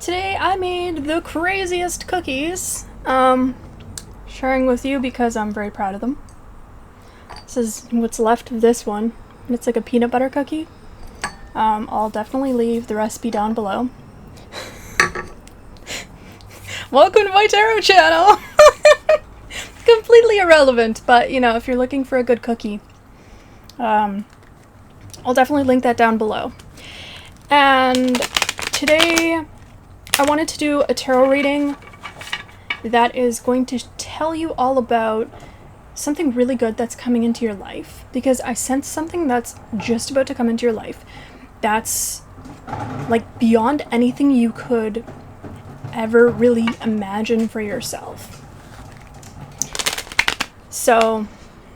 Today I made the craziest cookies, sharing with you because I'm very proud of them. This is what's left of this one, and it's like a peanut butter cookie. I'll definitely leave the recipe down below. Welcome to my tarot channel! Completely irrelevant, but you know, if you're looking for a good cookie, I'll definitely link that down below. And today I wanted to do a tarot reading that is going to tell you all about something really good that's coming into your life, because I sense something that's just about to come into your life that's like beyond anything you could ever really imagine for yourself. So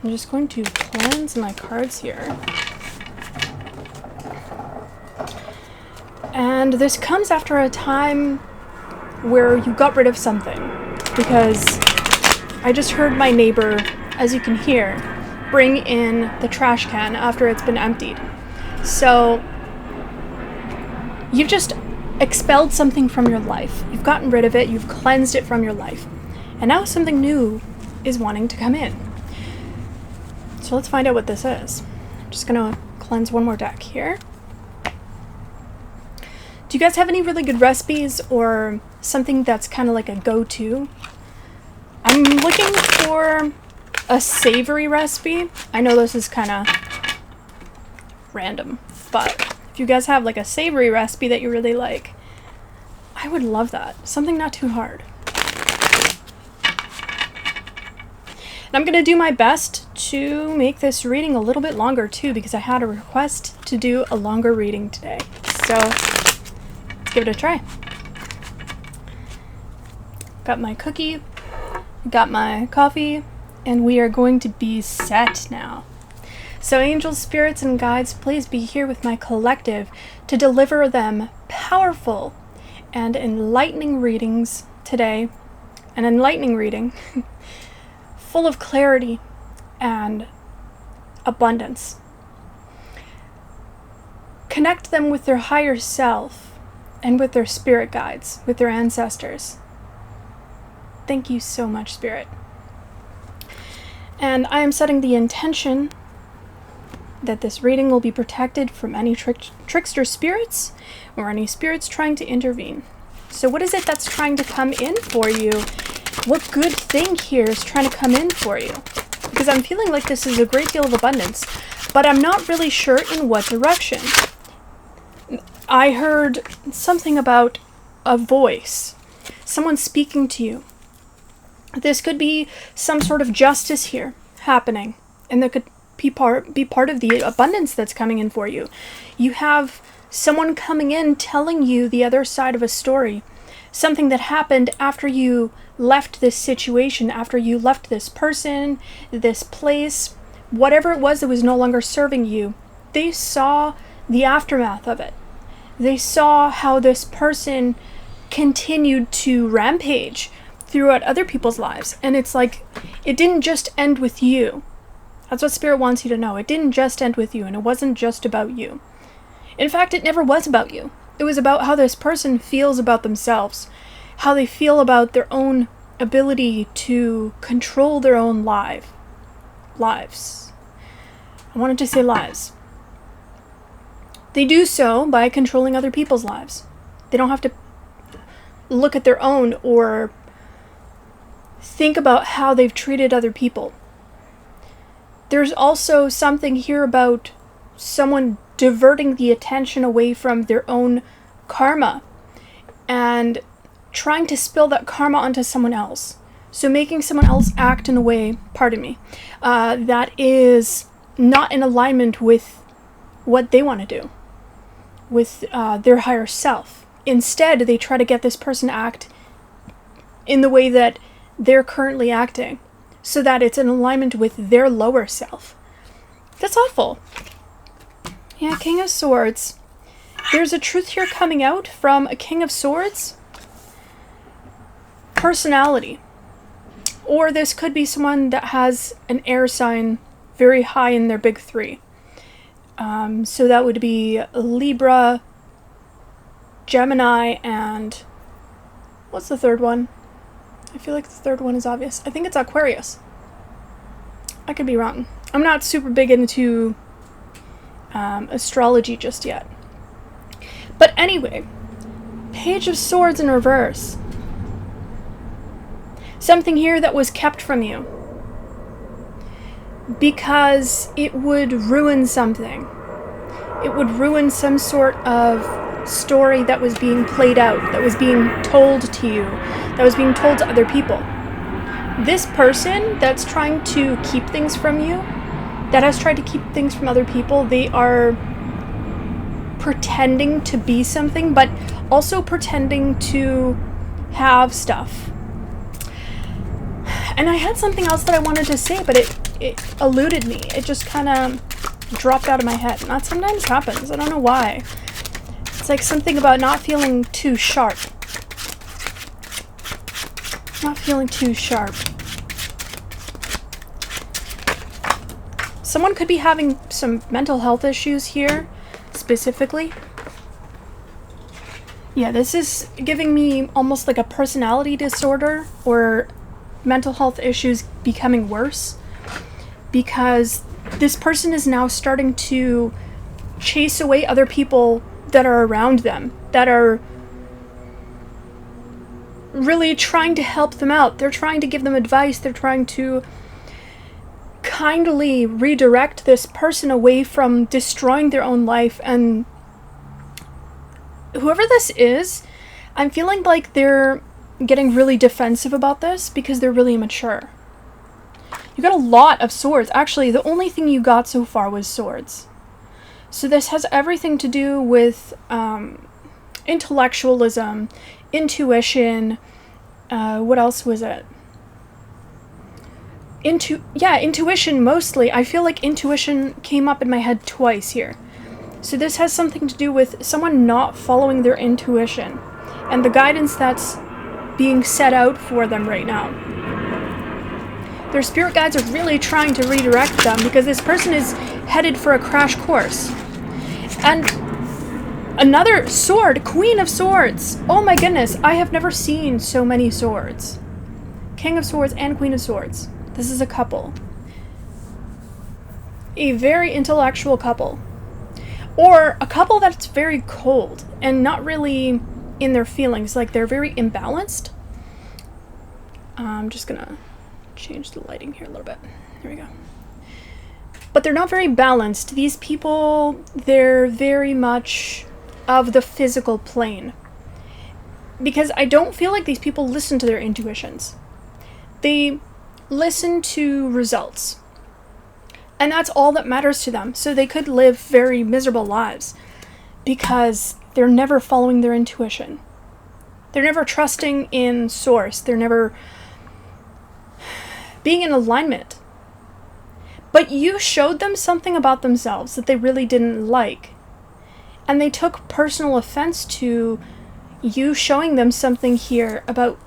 I'm just going to cleanse my cards here. And this comes after a time where you got rid of something, because I just heard my neighbor, as you can hear, bring in the trash can after it's been emptied. So you've just expelled something from your life. You've gotten rid of it, you've cleansed it from your life. And now something new is wanting to come in. So let's find out what this is. I'm just gonna cleanse one more deck here. Do you guys have any really good recipes or something that's kind of like a go-to? I'm looking for a savory recipe. I know this is kind of random, but if you guys have like a savory recipe that you really like, I would love that. Something not too hard. And I'm going to do my best to make this reading a little bit longer too, because I had a request to do a longer reading today. So let's give it a try. Got my cookie, got my coffee, and we are going to be set now. So angels, spirits, and guides, please be here with my collective to deliver them powerful and enlightening readings today. An enlightening reading full of clarity and abundance. Connect them with their higher self and with their spirit guides, with their ancestors. Thank you so much, Spirit. And I am setting the intention that this reading will be protected from any trickster spirits or any spirits trying to intervene. So what is it that's trying to come in for you? What good thing here is trying to come in for you? Because I'm feeling like this is a great deal of abundance, but I'm not really sure in what direction. I heard something about a voice, someone speaking to you. This could be some sort of justice here happening, and that could be part of the abundance that's coming in for you. You have someone coming in telling you the other side of a story, something that happened after you left this situation, after you left this person, this place, whatever it was that was no longer serving you. They saw the aftermath of it. They saw how this person continued to rampage throughout other people's lives. And it's like, it didn't just end with you. That's what Spirit wants you to know. It didn't just end with you, and it wasn't just about you. In fact, it never was about you. It was about how this person feels about themselves, how they feel about their own ability to control their own lives. I wanted to say lives. They do so by controlling other people's lives. They don't have to look at their own or think about how they've treated other people. There's also something here about someone diverting the attention away from their own karma and trying to spill that karma onto someone else. So making someone else act in a way, that is not in alignment with what they want to do, with their higher self. Instead, they try to get this person act in the way that they're currently acting, so that it's in alignment with their lower self. That's awful. Yeah, King of Swords. There's a truth here coming out from a King of Swords. Personality. Or this could be someone that has an air sign very high in their big three. So that would be Libra, Gemini, and What's the third one? I feel like the third one is obvious. I think it's Aquarius. I could be wrong. I'm not super big into astrology just yet. But anyway, Page of Swords in reverse. Something here that was kept from you because it would ruin something. It would ruin some sort of story that was being played out, that was being told to you, that was being told to other people. This person that's trying to keep things from you, that has tried to keep things from other people, they are pretending to be something, but also pretending to have stuff. And I had something else that I wanted to say, but it eluded me. It just kind of dropped out of my head. And that sometimes happens. I don't know why. It's like something about not feeling too sharp. Not feeling too sharp. Someone could be having some mental health issues here, specifically. Yeah, this is giving me almost like a personality disorder or mental health issues becoming worse, because this person is now starting to chase away other people that are around them, that are really trying to help them out. They're trying to give them advice. They're trying to kindly redirect this person away from destroying their own life. And whoever this is, I'm feeling like they're getting really defensive about this because they're really immature. You got a lot of swords. Actually, the only thing you got so far was swords. So this has everything to do with intellectualism, intuition. What else was it? Intuition mostly. I feel like intuition came up in my head twice here. So this has something to do with someone not following their intuition and the guidance that's being set out for them right now. Their spirit guides are really trying to redirect them because this person is headed for a crash course. And another sword, Queen of Swords. Oh my goodness, I have never seen so many swords. King of Swords and Queen of Swords. This is a couple. A very intellectual couple. Or a couple that's very cold and not really in their feelings. Like they're very imbalanced. I'm just gonna change the lighting here a little bit. There we go. But they're not very balanced. These people, they're very much of the physical plane. Because I don't feel like these people listen to their intuitions. They listen to results. And that's all that matters to them. So they could live very miserable lives because they're never following their intuition. They're never trusting in source. They're never being in alignment. But you showed them something about themselves that they really didn't like. And they took personal offense to you showing them something here about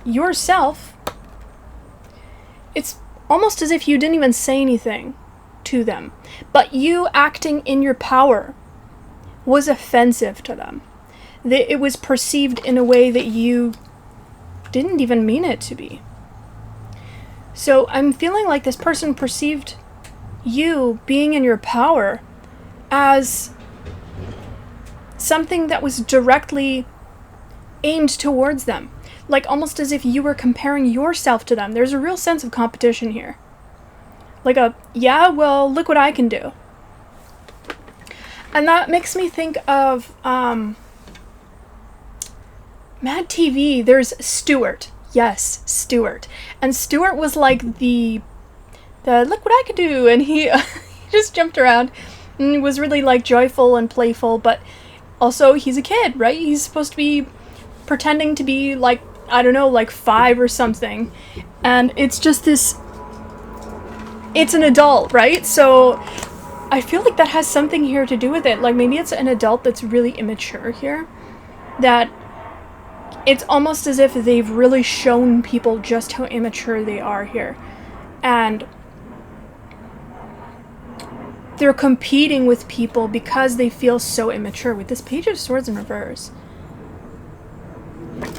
yourself. It's almost as if you didn't even say anything to them. But you acting in your power was offensive to them. It was perceived in a way that you didn't even mean it to be. So I'm feeling like this person perceived you being in your power as something that was directly aimed towards them. Like almost as if you were comparing yourself to them. There's a real sense of competition here. Like yeah, well, look what I can do. And that makes me think of Mad TV. There's Stuart. Yes, Stuart. And Stuart was like the look what I could do. And he just jumped around and was really like joyful and playful. But also he's a kid, right? He's supposed to be pretending to be like, I don't know, like 5 or something. And it's just this, it's an adult, right? So I feel like that has something here to do with it. Like maybe it's an adult that's really immature here. That it's almost as if they've really shown people just how immature they are here. And they're competing with people because they feel so immature. With this Page of Swords in reverse.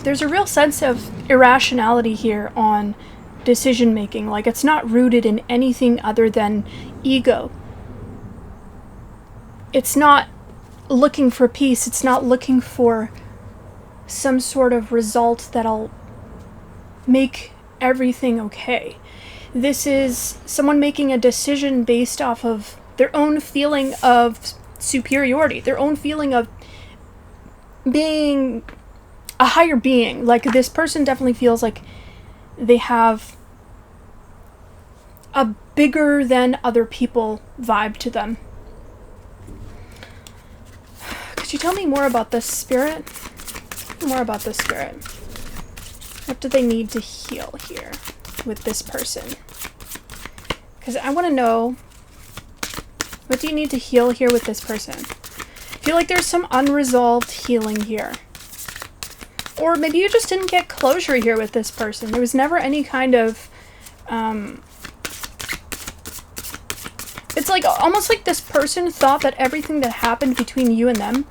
there's a real sense of irrationality here on decision making. Like, it's not rooted in anything other than ego. It's not looking for peace. It's not looking for some sort of result that'll make everything okay. This is someone making a decision based off of their own feeling of superiority, their own feeling of being a higher being. Like, this person definitely feels like they have a bigger than other people vibe to them. Could you tell me more about this spirit? More about this spirit. What do they need to heal here with this person? Because I want to know, what do you need to heal here with this person? I feel like there's some unresolved healing here. Or maybe you just didn't get closure here with this person. There was never any kind of, it's like almost like this person thought that everything that happened between you and them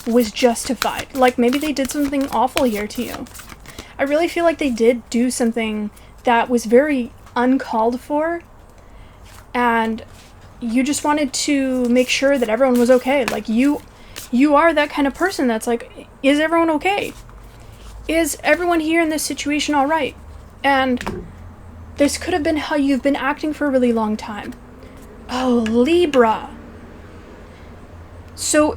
was justified. Like, maybe they did something awful here to you. I really feel like they did do something that was very uncalled for, and you just wanted to make sure that everyone was okay. Like, you are that kind of person that's like, is everyone okay? Is everyone here in this situation all right? And this could have been how you've been acting for a really long time. Oh, Libra. So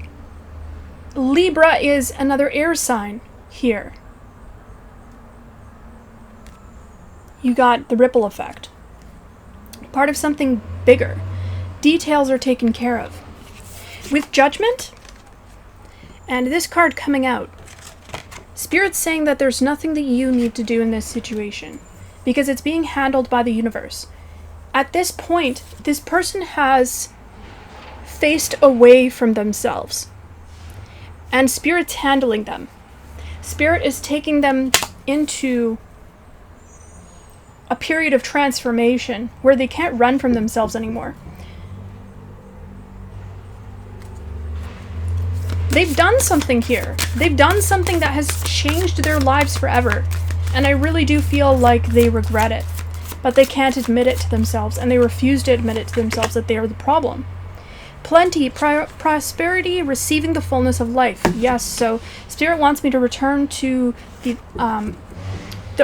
Libra is another air sign here. You got the ripple effect. Part of something bigger. Details are taken care of. With Judgment, and this card coming out, Spirit's saying that there's nothing that you need to do in this situation because it's being handled by the universe. At this point, this person has faced away from themselves, and Spirit's handling them. Spirit is taking them into a period of transformation where they can't run from themselves anymore. They've done something here. They've done something that has changed their lives forever. And I really do feel like they regret it. But they can't admit it to themselves, and they refuse to admit it to themselves that they are the problem. Plenty, prosperity, receiving the fullness of life. Yes, so Spirit wants me to return to the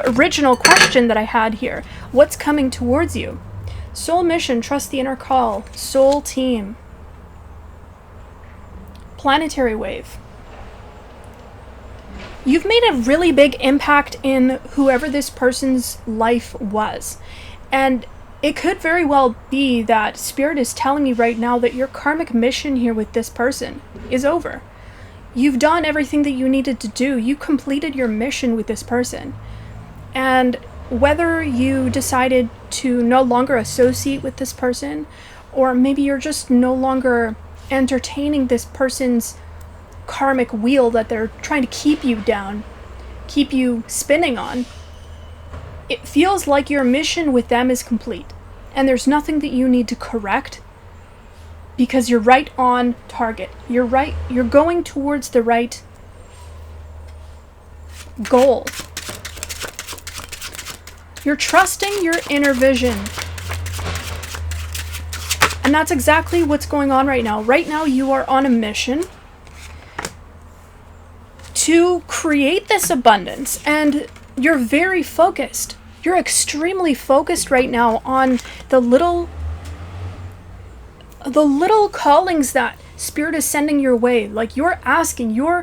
original question that I had here. What's coming towards you? Soul mission, trust the inner call. Soul team. Planetary wave. You've made a really big impact in whoever this person's life was. And it could very well be that Spirit is telling me right now that your karmic mission here with this person is over. You've done everything that you needed to do. You completed your mission with this person. And whether you decided to no longer associate with this person, or maybe you're just no longer entertaining this person's karmic wheel that they're trying to keep you down, keep you spinning on, it feels like your mission with them is complete. And there's nothing that you need to correct because you're right on target. You're going towards the right goal. You're trusting your inner vision. And that's exactly what's going on right now. Right now you are on a mission to create this abundance, and you're very focused. You're extremely focused right now on the little callings that Spirit is sending your way. Like, you're actively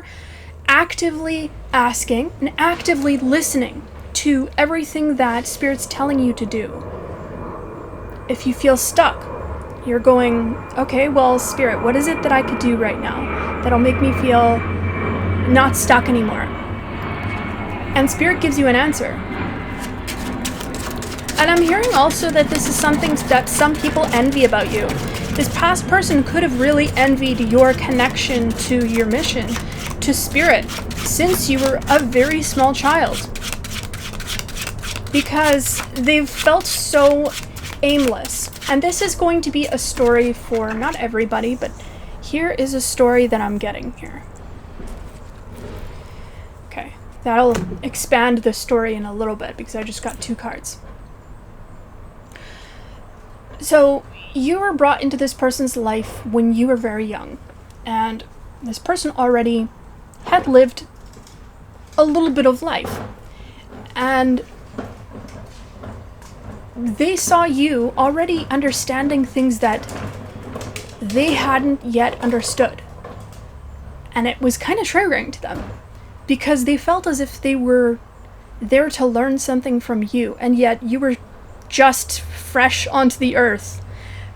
asking and actively listening to everything that Spirit's telling you to do. If you feel stuck, you're going, okay, well, Spirit, what is it that I could do right now that'll make me feel not stuck anymore? And Spirit gives you an answer. And I'm hearing also that this is something that some people envy about you. This past person could have really envied your connection to your mission, to Spirit, since you were a very small child. Because they've felt so aimless. And this is going to be a story for not everybody, but here is a story that I'm getting here. Okay, That'll expand the story in a little bit because I just got 2 cards. So you were brought into this person's life when you were very young, and this person already had lived a little bit of life, and they saw you already understanding things that they hadn't yet understood, and it was kind of triggering to them because they felt as if they were there to learn something from you, and yet you were just fresh onto the earth.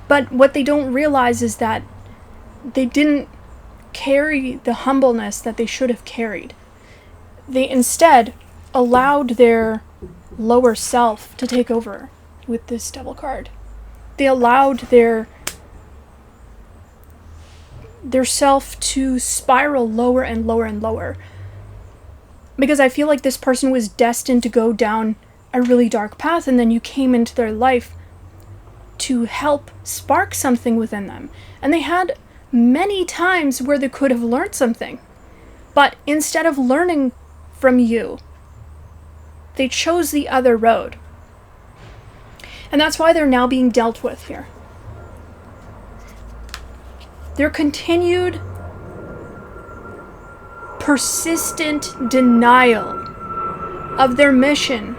But what they don't realize is that they didn't carry the humbleness that they should have carried. They instead allowed their lower self to take over with this Devil card. They allowed their self to spiral lower and lower and lower. Because I feel like this person was destined to go down a really dark path, and then you came into their life to help spark something within them. And they had many times where they could have learned something. But instead of learning from you, they chose the other road. And that's why they're now being dealt with here. Their continued, persistent denial of their mission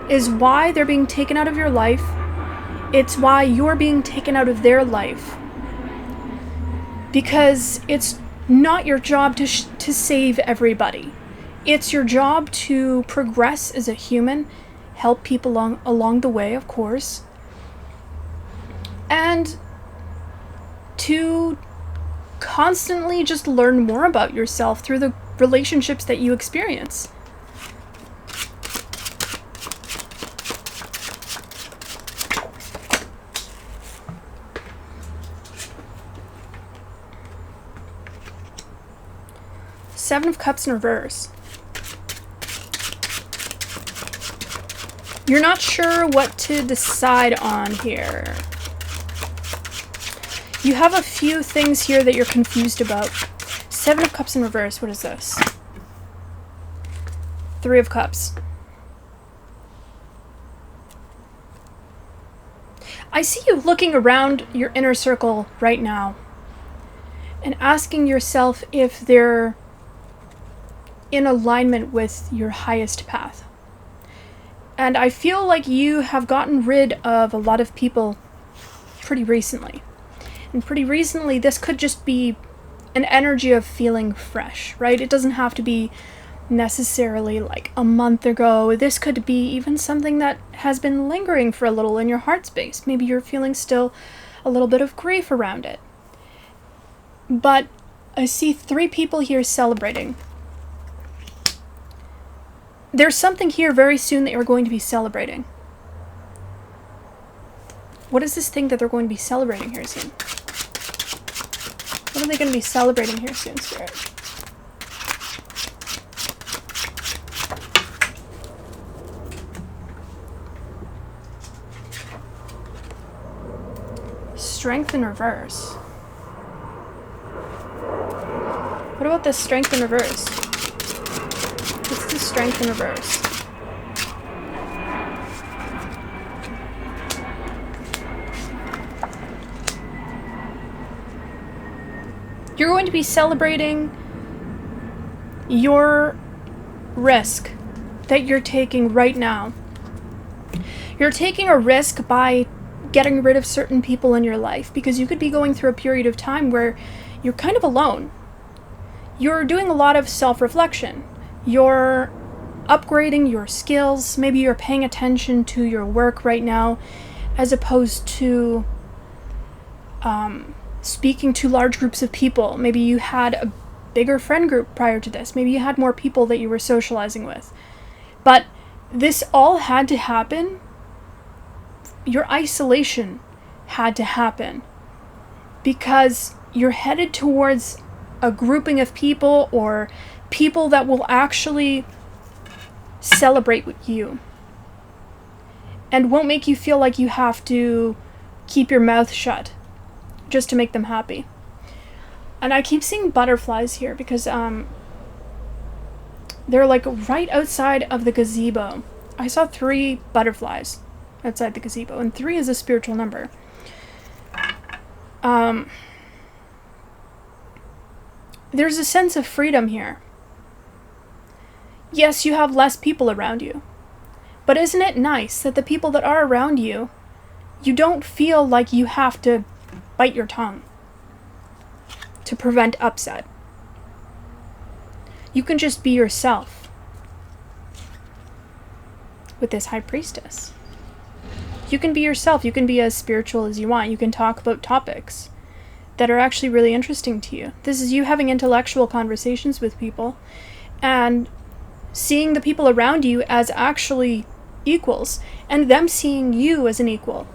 is why they're being taken out of your life. It's why you're being taken out of their life. Because it's not your job to save everybody. It's your job to progress as a human, help people along the way, of course, and to constantly just learn more about yourself through the relationships that you experience. Seven of Cups in reverse. You're not sure what to decide on here. You have a few things here that you're confused about. Seven of Cups in reverse. What is this? Three of Cups. I see you looking around your inner circle right now and asking yourself if they're in alignment with your highest path. And I feel like you have gotten rid of a lot of people pretty recently. And pretty recently, this could just be an energy of feeling fresh, right? It doesn't have to be necessarily like a month ago. This could be even something that has been lingering for a little in your heart space. Maybe you're feeling still a little bit of grief around it. But I see 3 people here celebrating. There's something here very soon that you're going to be celebrating. What is this thing that they're going to be celebrating here soon? What are they going to be celebrating here soon, Spirit? Strength in reverse. What about this strength in reverse? What's the strength in reverse? You're going to be celebrating your risk that you're taking right now. You're taking a risk by getting rid of certain people in your life because you could be going through a period of time where you're kind of alone. You're doing a lot of self-reflection. You're upgrading your skills. Maybe you're paying attention to your work right now as opposed to speaking to large groups of people. Maybe you had a bigger friend group prior to this. Maybe you had more people that you were socializing with. But this all had to happen. Your isolation had to happen because you're headed towards a grouping of people or people that will actually celebrate with you and won't make you feel like you have to keep your mouth shut just to make them happy. And I keep seeing butterflies here because They're like right outside of the gazebo. I saw 3 butterflies outside the gazebo, and 3 is a spiritual number. There's a sense of freedom here. Yes, you have less people around you, but isn't it nice that the people that are around you, you don't feel like you have to bite your tongue to prevent upset. You can just be yourself with this high priestess. You can be yourself. You can be as spiritual as you want. You can talk about topics that are actually really interesting to you. This is you having intellectual conversations with people and seeing the people around you as actually equals and them seeing you as an equal.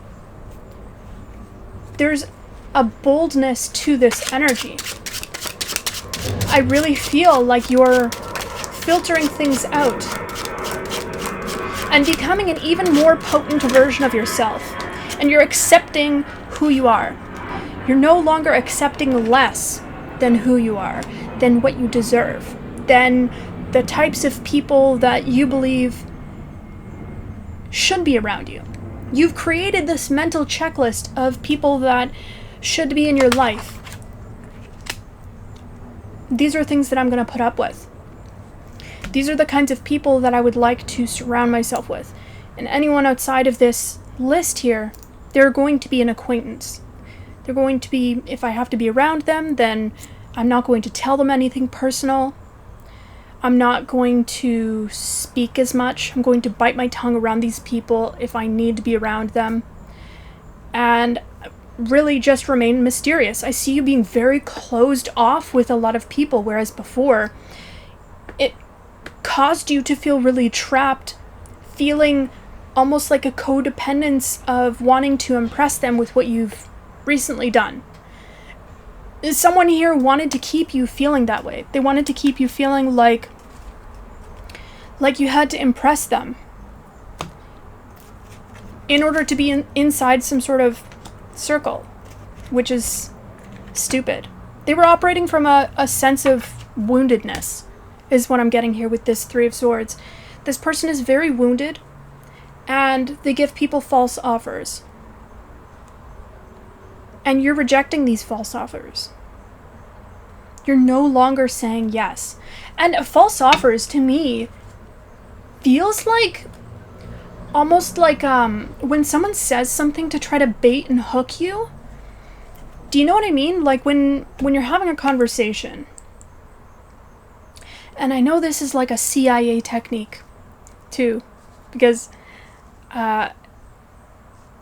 There's a boldness to this energy. I really feel like you're filtering things out and becoming an even more potent version of yourself. And you're accepting who you are. You're no longer accepting less than who you are, than what you deserve, than the types of people that you believe should be around you. You've created this mental checklist of people that should be in your life. These are things that I'm going to put up with. These are the kinds of people that I would like to surround myself with. And anyone outside of this list here, they're going to be an acquaintance. They're going to be, if I have to be around them, then I'm not going to tell them anything personal. I'm not going to speak as much. I'm going to bite my tongue around these people if I need to be around them. And really just remain mysterious. I see you being very closed off with a lot of people, whereas before it caused you to feel really trapped, feeling almost like a codependence of wanting to impress them with what you've recently done. Someone here wanted to keep you feeling that way. They wanted to keep you feeling like you had to impress them in order to be inside some sort of circle, which is stupid. They were operating from a sense of woundedness, is what I'm getting here with this 3 of Swords. This person is very wounded, and they give people false offers. And you're rejecting these false offers. You're no longer saying yes. And false offers, to me, feels like almost like when someone says something to try to bait and hook you. Do you know what I mean? Like when you're having a conversation. And I know this is like a CIA technique too, because I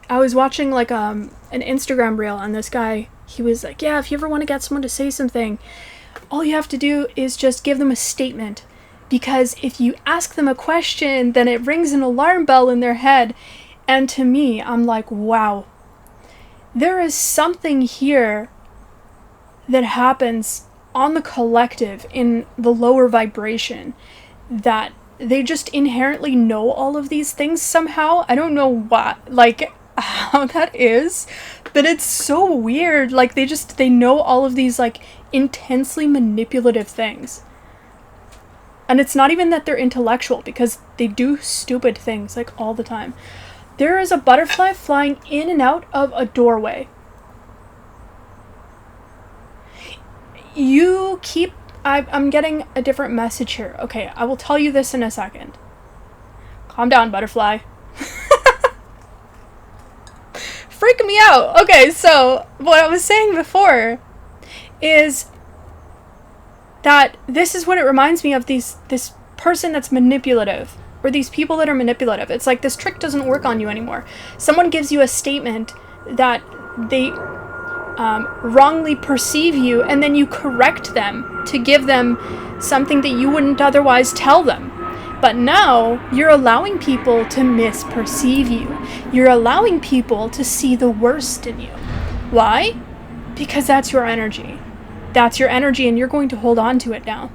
was watching like an Instagram reel, and this guy, he was like, yeah, if you ever want to get someone to say something, all you have to do is just give them a statement. Because if you ask them a question, then it rings an alarm bell in their head. And to me, I'm like, wow, there is something here that happens on the collective in the lower vibration that they just inherently know all of these things somehow. I don't know what, like, how that is, but it's so weird. Like, they know all of these, like, intensely manipulative things. And it's not even that they're intellectual, because they do stupid things, like, all the time. There is a butterfly flying in and out of a doorway. I'm getting a different message here. Okay, I will tell you this in a second. Calm down, butterfly. Freaking me out. Okay, so what I was saying before is that this is what it reminds me of, this person that's manipulative, or these people that are manipulative. It's like this trick doesn't work on you anymore. Someone gives you a statement that they wrongly perceive you, and then you correct them to give them something that you wouldn't otherwise tell them. But now you're allowing people to misperceive you. You're allowing people to see the worst in you. Why? Because that's your energy. That's your energy, and you're going to hold on to it now.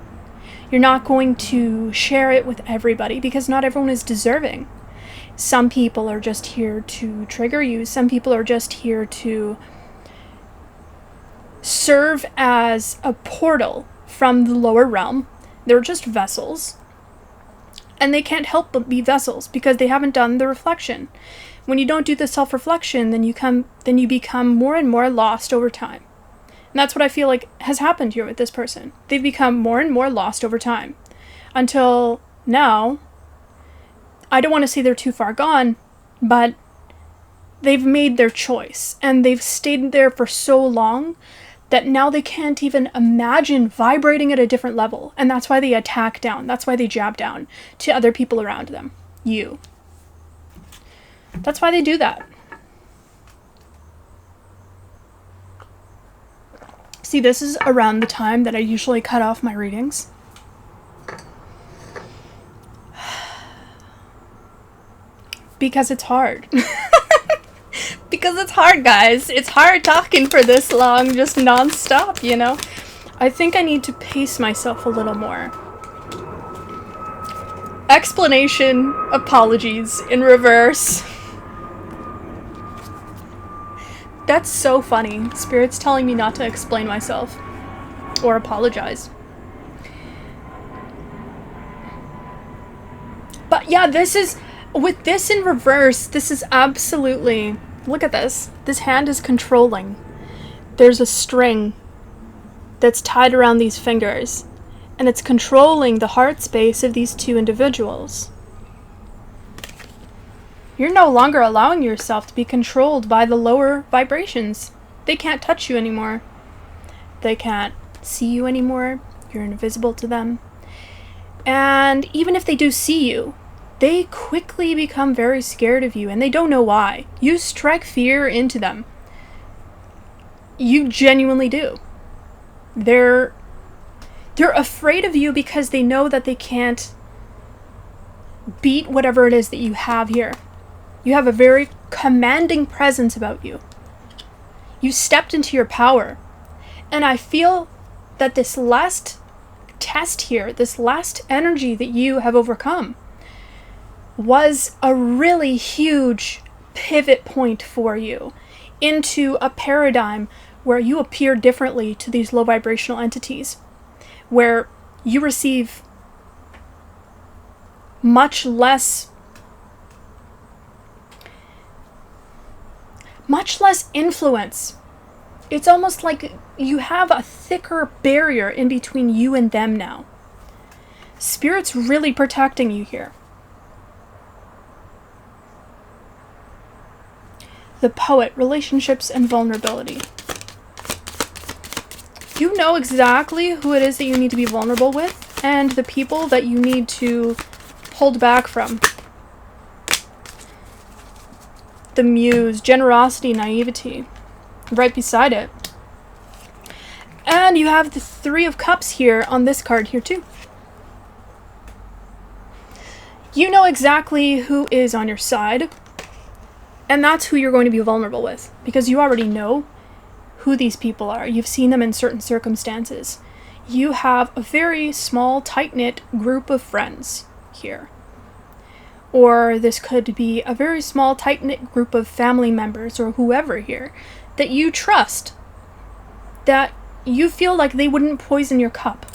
You're not going to share it with everybody, because not everyone is deserving. Some people are just here to trigger you. Some people are just here to serve as a portal from the lower realm. They're just vessels. and they can't help but be vessels because they haven't done the reflection. When you don't do the self-reflection, then you become more and more lost over time. And that's what I feel like has happened here with this person. They've become more and more lost over time. Until now, I don't want to say they're too far gone, but they've made their choice. And they've stayed there for so long that now they can't even imagine vibrating at a different level. And that's why they attack down. That's why they jab down to other people around them. You. That's why they do that. See, this is around the time that I usually cut off my readings. Because it's hard. Because it's hard, guys. It's hard talking for this long, just non-stop, you know? I think I need to pace myself a little more. Explanation, apologies, in reverse. That's so funny. Spirit's telling me not to explain myself. Or apologize. But yeah, this is... With this in reverse, this is absolutely... Look at this. This hand is controlling. There's a string that's tied around these fingers. And it's controlling the heart space of these two individuals. You're no longer allowing yourself to be controlled by the lower vibrations. They can't touch you anymore. They can't see you anymore. You're invisible to them. And even if they do see you, they quickly become very scared of you, and they don't know why. You strike fear into them. You genuinely do. They're afraid of you because they know that they can't beat whatever it is that you have here. You have a very commanding presence about you. You stepped into your power. And I feel that this last test here, this last energy that you have overcome, was a really huge pivot point for you into a paradigm where you appear differently to these low vibrational entities, where you receive much less influence. It's almost like you have a thicker barrier in between you and them now. Spirit's really protecting you here. The Poet, relationships and vulnerability. You know exactly who it is that you need to be vulnerable with and the people that you need to hold back from. The Muse, generosity, naivety, right beside it. And you have the Three of Cups here on this card here too. You know exactly who is on your side. And that's who you're going to be vulnerable with, because you already know who these people are. You've seen them in certain circumstances. You have a very small, tight-knit group of friends here. Or this could be a very small, tight-knit group of family members or whoever here that you trust, that you feel like they wouldn't poison your cup.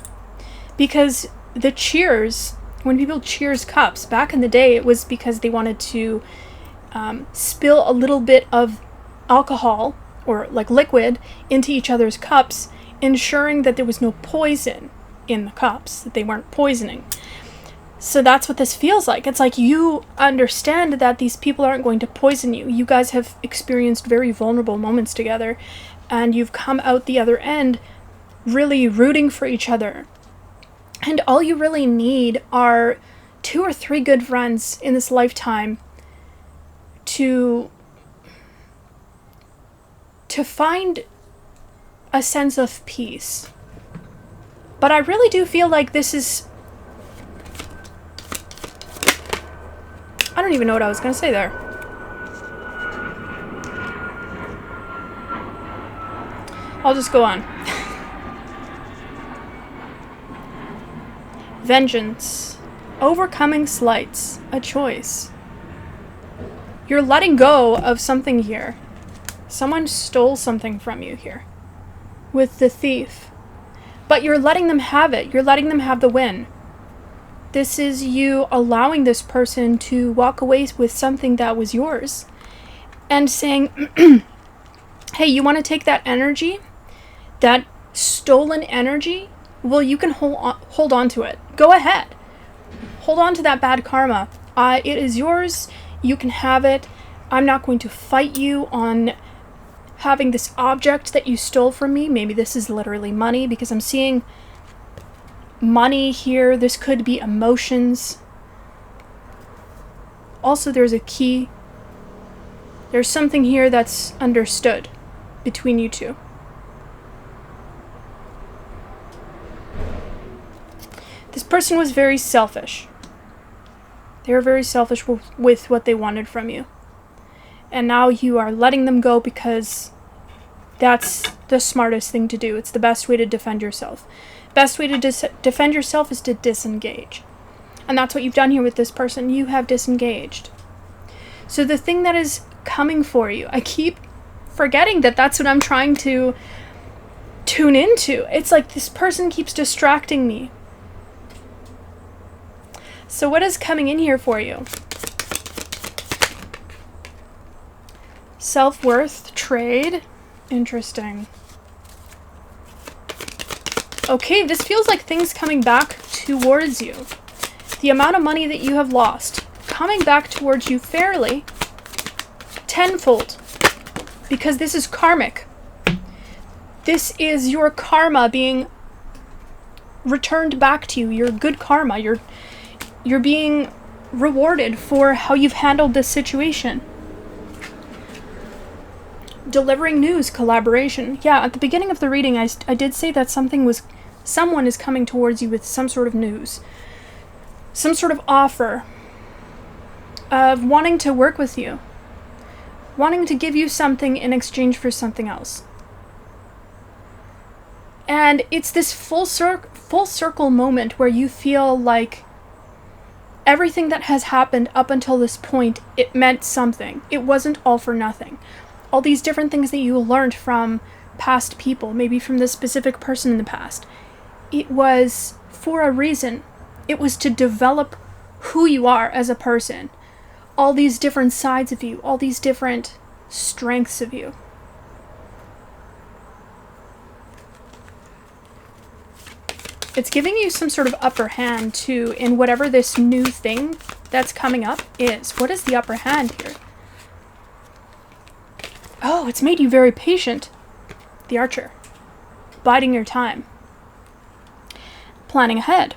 Because the cheers, when people cheers cups, back in the day, it was because they wanted to spill a little bit of alcohol or like liquid into each other's cups, ensuring that there was no poison in the cups, that they weren't poisoning. So that's what this feels like. It's like you understand that these people aren't going to poison you. You guys have experienced very vulnerable moments together, and you've come out the other end really rooting for each other. And all you really need are 2 or 3 good friends in this lifetime to find a sense of peace. But I really do feel like this is... I don't even know what I was going to say there. I'll just go on. Vengeance. Overcoming slights. A choice. You're letting go of something here. Someone stole something from you here. With the thief. But you're letting them have it. You're letting them have the win. This is you allowing this person to walk away with something that was yours and saying, hey, you want to take that energy, that stolen energy? Well, you can hold on to it. Go ahead. Hold on to that bad karma. It is yours. You can have it. I'm not going to fight you on having this object that you stole from me. Maybe this is literally money, because I'm seeing money here. This could be emotions. Also, there's a key. There's something here that's understood between you two. This person was very selfish. They were very selfish with what they wanted from you. And now you are letting them go because that's the smartest thing to do. It's the best way to defend yourself. Best way to defend yourself is to disengage. And that's what you've done here with this person. You have disengaged. So the thing that is coming for you, I keep forgetting that that's what I'm trying to tune into. It's like this person keeps distracting me. So what is coming in here for you? Self-worth, trade. Interesting. Okay, this feels like things coming back towards you. The amount of money that you have lost coming back towards you fairly tenfold. Because this is karmic. This is your karma being returned back to you. Your good karma. You're being rewarded for how you've handled this situation. Delivering news, collaboration. Yeah, at the beginning of the reading, I did say that someone is coming towards you with some sort of news. Some sort of offer of wanting to work with you. Wanting to give you something in exchange for something else. And it's this full circle moment where you feel like everything that has happened up until this point, it meant something. It wasn't all for nothing. All these different things that you learned from past people, maybe from this specific person in the past, it was for a reason. It was to develop who you are as a person. All these different sides of you, all these different strengths of you. It's giving you some sort of upper hand too in whatever this new thing that's coming up is. What is the upper hand here? Oh, it's made you very patient. The Archer. Biding your time. Planning ahead.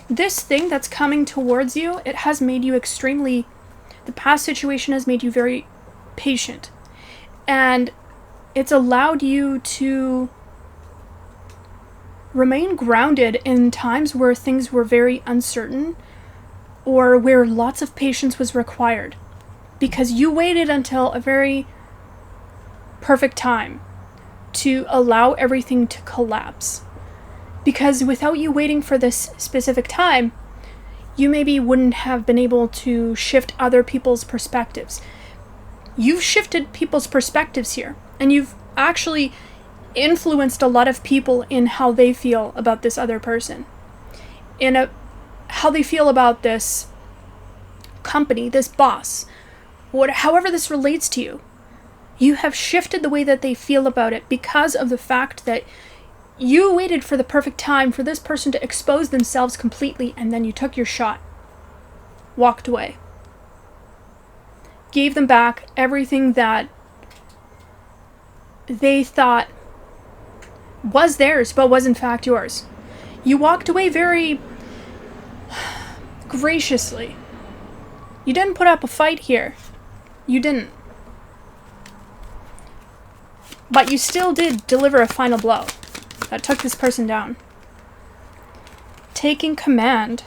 This thing that's coming towards you, it has made you the past situation has made you very patient. And it's allowed you to remain grounded in times where things were very uncertain or where lots of patience was required. Because you waited until a very perfect time to allow everything to collapse. Because without you waiting for this specific time, you maybe wouldn't have been able to shift other people's perspectives. You've shifted people's perspectives here. And you've actually influenced a lot of people in how they feel about this other person. How they feel about this company, this boss. However this relates to you. You have shifted the way that they feel about it because of the fact that you waited for the perfect time for this person to expose themselves completely, and then you took your shot. Walked away. Gave them back everything that they thought was theirs, but was in fact yours. You walked away very graciously. You didn't put up a fight here. You didn't. But you still did deliver a final blow that took this person down. Taking command.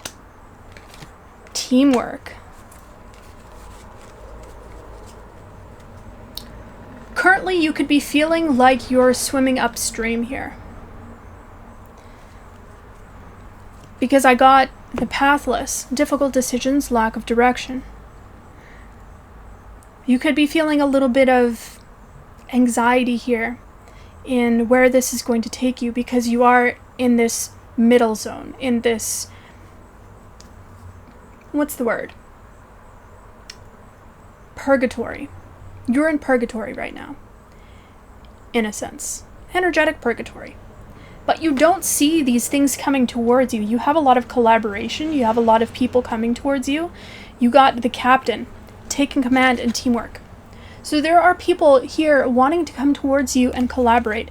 Teamwork. Currently, you could be feeling like you're swimming upstream here. Because I got the pathless, difficult decisions, lack of direction. You could be feeling a little bit of anxiety here in where this is going to take you, because you are in this middle zone, in this, what's the word? Purgatory. You're in purgatory right now, in a sense. Energetic purgatory. But you don't see these things coming towards you. You have a lot of collaboration. You have a lot of people coming towards you. You got the captain taking command and teamwork. So there are people here wanting to come towards you and collaborate.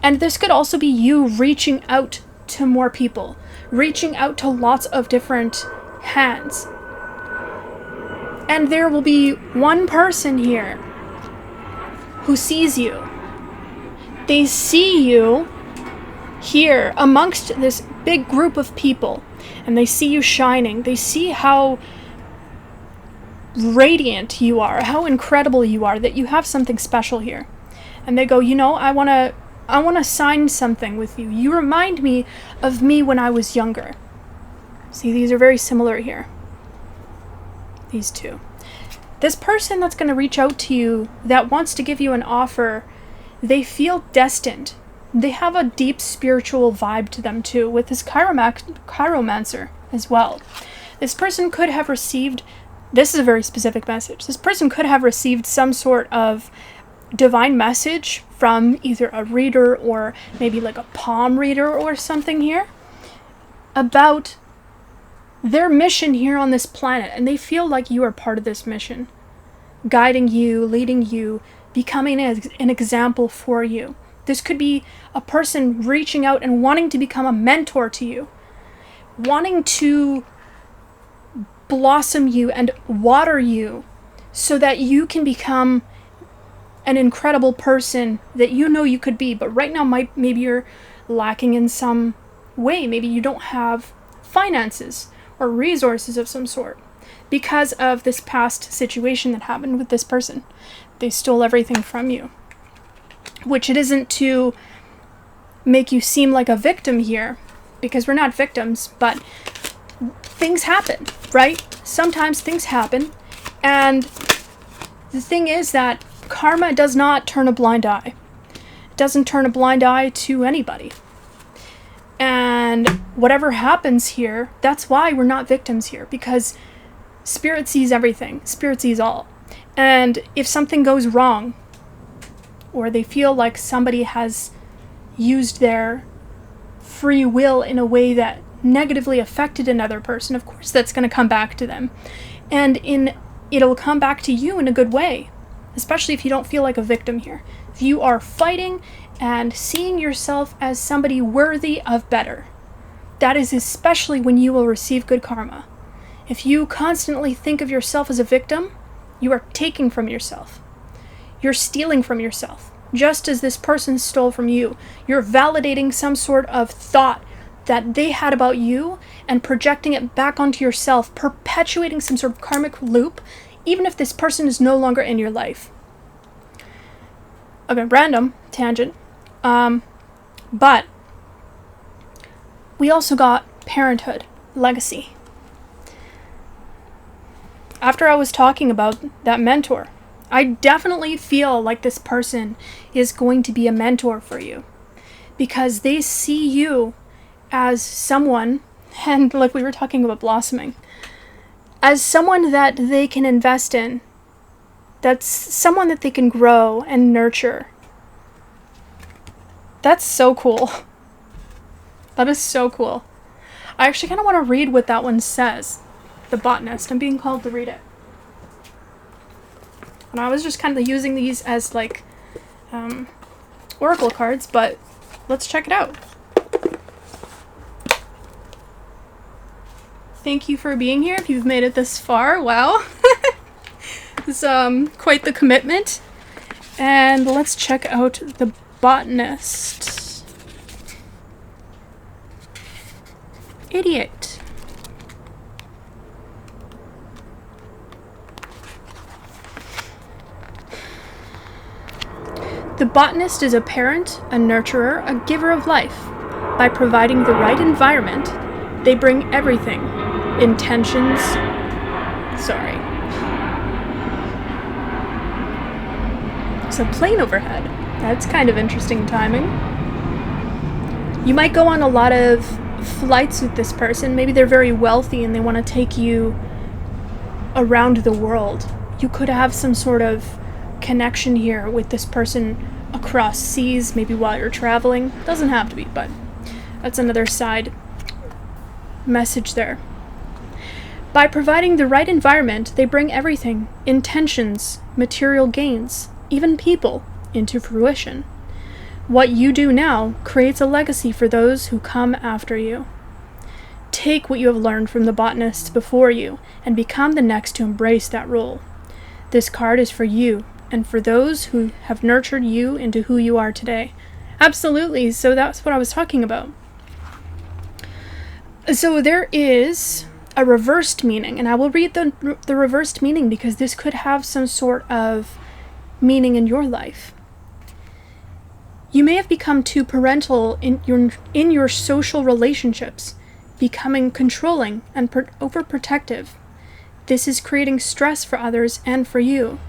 And this could also be you reaching out to more people, reaching out to lots of different hands. And there will be one person here who sees you. They see you here amongst this big group of people, and they see you shining. They see how radiant you are, how incredible you are, that you have something special here. And they go, you know, I want to sign something with you. You remind me of me when I was younger. See, these are very similar here. These two. This person that's going to reach out to you, that wants to give you an offer, they feel destined. They have a deep spiritual vibe to them too, with this chiromancer as well. This person could have received, this is a very specific message, this person could have received some sort of divine message from either a reader or maybe like a palm reader or something here about their mission here on this planet, and they feel like you are part of this mission, guiding you, leading you, becoming an example for you. This could be a person reaching out and wanting to become a mentor to you, wanting to blossom you and water you so that you can become an incredible person that you know you could be. But right now, maybe you're lacking in some way. Maybe you don't have finances or resources of some sort because of this past situation that happened with this person. They stole everything from you. Which it isn't to make you seem like a victim here, because we're not victims, but things happen, right? Sometimes things happen, and the thing is that karma does not turn a blind eye. It doesn't turn a blind eye to anybody. And whatever happens here, that's why we're not victims here, because Spirit sees everything. Spirit sees all. And if something goes wrong, or they feel like somebody has used their free will in a way that negatively affected another person, of course that's going to come back to them. And it'll come back to you in a good way, especially if you don't feel like a victim here. If you are fighting and seeing yourself as somebody worthy of better, that is especially when you will receive good karma. If you constantly think of yourself as a victim, you are taking from yourself. You're stealing from yourself, just as this person stole from you. You're validating some sort of thought that they had about you and projecting it back onto yourself, perpetuating some sort of karmic loop, even if this person is no longer in your life. Okay, random tangent. But we also got parenthood, legacy. After I was talking about that mentor, I definitely feel like this person is going to be a mentor for you, because they see you as someone, and like we were talking about blossoming, as someone that they can invest in, that's someone that they can grow and nurture. That's so cool. That is so cool. I actually kind of want to read what that one says. The botanist. I'm being called to read it. And I was just kind of using these as like oracle cards, but let's check it out. Thank you for being here if you've made it this far. Wow. It's quite the commitment. And let's check out the botanist. Idiot. The botanist is a parent, a nurturer, a giver of life. By providing the right environment, they bring everything. Intentions. Sorry. There's a plane overhead. That's kind of interesting timing. You might go on a lot of flights with this person. Maybe they're very wealthy and they want to take you around the world. You could have some sort of connection here with this person across seas, maybe while you're traveling. Doesn't have to be, but that's another side message there. By providing the right environment, they bring everything, intentions, material gains, even people, into fruition. What you do now creates a legacy for those who come after you. Take what you have learned from the botanists before you and become the next to embrace that role. This card is for you and for those who have nurtured you into who you are today. Absolutely, so that's what I was talking about. So there is a reversed meaning, and I will read the reversed meaning because this could have some sort of meaning in your life. You may have become too parental in your social relationships, becoming controlling and overprotective. This is creating stress for others and for you.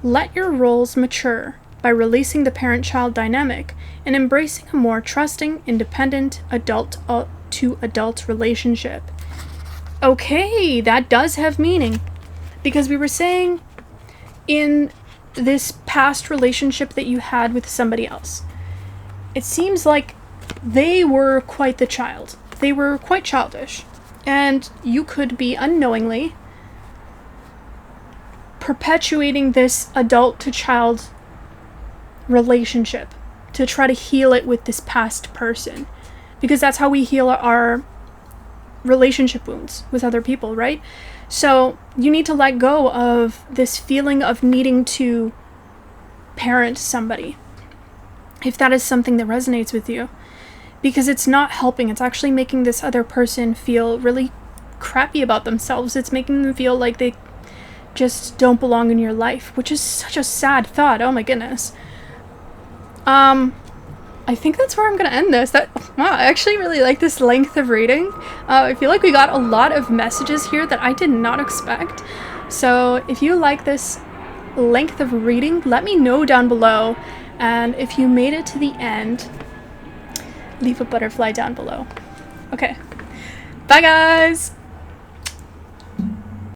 Let your roles mature by releasing the parent-child dynamic and embracing a more trusting, independent, adult-to-adult relationship. Okay, that does have meaning, because we were saying in this past relationship that you had with somebody else, it seems like they were quite the child. They were quite childish, and you could be unknowingly perpetuating this adult-to-child relationship to try to heal it with this past person, because that's how we heal our relationship wounds with other people, right? So you need to let go of this feeling of needing to parent somebody, if that is something that resonates with you, because it's not helping. It's actually making this other person feel really crappy about themselves. It's making them feel like they just don't belong in your life, which is such a sad thought. Oh my goodness. I think that's where I'm gonna end this. Wow, I actually really like this length of reading. I feel like we got a lot of messages here that I did not expect. So if you like this length of reading, let me know down below. And if you made it to the end, leave a butterfly down below. Okay. Bye guys!